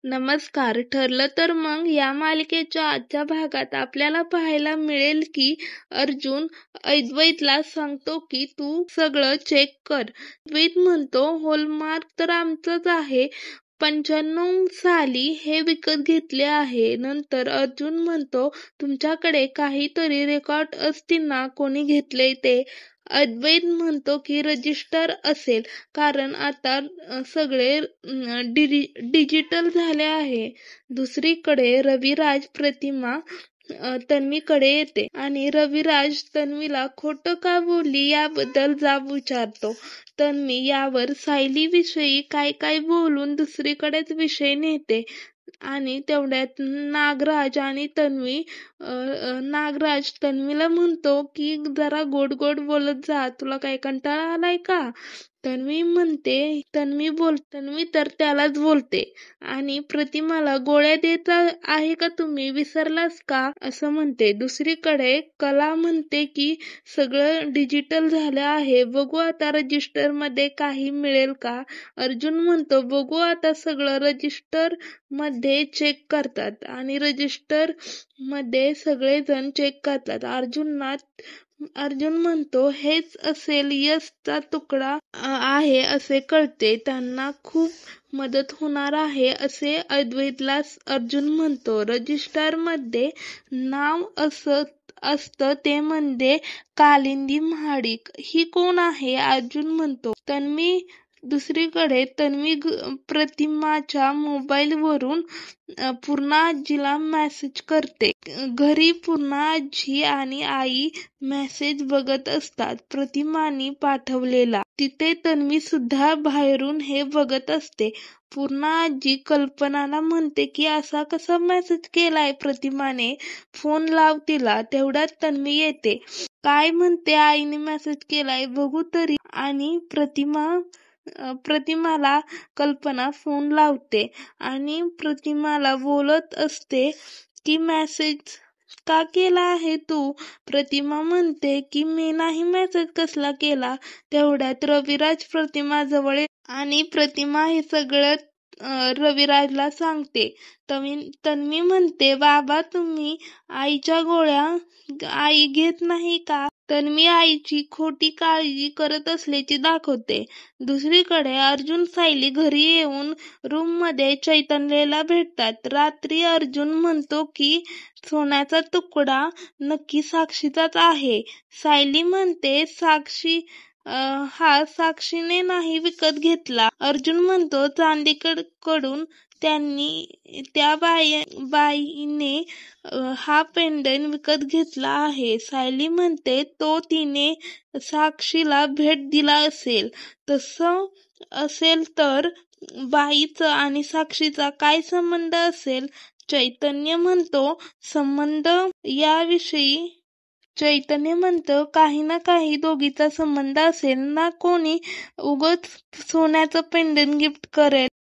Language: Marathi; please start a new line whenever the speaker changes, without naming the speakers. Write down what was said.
नमस्कार. ठरलं तर मग या मालिकेच्या आजच्या भागात आपल्याला पाहायला मिळेल की अर्जुन अद्वैतला सांगतो की तू सगळं चेक कर. अद्वैत म्हणतो हॉलमार्क तर आमचंच आहे. 95 साली हे विकत घेतले आहे. नंतर अर्जुन म्हणतो तुमच्याकडे काहीतरी रेकॉर्ड असतील ना, कोणी घेतले ते? अद्वैत म्हणतो की रजिस्टर असेल, कारण आता सगळे डिजिटल झाले आहे. दुसरीकडे रविराज प्रतिमा तन्वीकडे येते आणि रविराज तन्वीला खोटं का बोलली याबद्दल जाब विचारतो. तन्वी यावर सायलीविषयी काय बोलून दुसरीकडेच विषय नेते आणि तेवढ्यात नागराज तन्वीला म्हणतो की जरा गोड गोड बोलत जा, तुला काय कंटाळा आलाय का? तन्वी तर त्यालाच बोलते आणि प्रतिमाला गोळ्या देत आहे का तुम्ही, विसरलास का, असं म्हणते. दुसरीकडे कला म्हणते की सगळं डिजिटल झालं आहे, बघू आता रजिस्टर मध्ये काही मिळेल का? अर्जुन म्हणतो बघू आता. सगळं रजिस्टर मध्ये चेक करतात आणि रजिस्टर मध्ये सगळेजण चेक करतात. अर्जुन म्हणतो हेच असेल यशचा तुकडा आहे असे कळते, त्यांना खूप मदत होणार आहे असे अद्वैतला अर्जुन म्हणतो. रजिस्टर मध्ये नाव असतं ते म्हणजे कालिंदी महाडिक. ही कोण आहे? अर्जुन म्हणतो. दुसरीकडे तन्वी प्रतिमाच्या मोबाईलवरून पूर्णा आजीला मेसेज करते. घरी पूर्णा आजी आणि आई मेसेज बघत असतात, प्रतिमाने पाठवलेला. तिथे तन्वी सुद्धा बाहेरून हे बघत असते. पूर्णा आजी कल्पनाला म्हणते की असा कसा मेसेज केलाय प्रतिमाने, फोन लाव तिला. तेवढ्यात तन्वी येते. काय म्हणते, आईने मेसेज केलाय बघू तरी. आणि प्रतिमाला कल्पना फोन लावते आणि प्रतिमाला बोलत असते की मेसेज का केला आहे तू? प्रतिमा म्हणते की मी नाही मेसेज कसला केला. तेवढ्यात रविराज प्रतिमा जवळ आणि प्रतिमा हे सगळं रविराजला सांगते. तन्वी म्हणते बाबा तुम्ही आईच्या गोळ्या आई घेत नाही का? तन्वी आईची खोटी काळजी करत असल्याची दाखवते. दुसरीकडे अर्जुन सायली घरी येऊन रूम मध्ये चैतन्यला भेटतात. रात्री अर्जुन म्हणतो की सोन्याचा तुकडा नक्की साक्षीचाच आहे. सायली म्हणते साक्षीने नाही विकत घेतला. अर्जुन म्हणतो चांदीकडून त्या बाईने हा पेंडंट विकत घेतला आहे. सायली म्हणते तो तिने साक्षीला भेट दिला असेल. तसं असेल तर बाईचा आणि साक्षीचा काय संबंध असेल? चैतन्य म्हणतो काही ना काही दोघीचा संबंध असेल ना, कोणी उगाच सोन्याचं पेंडंट गिफ्ट करेल.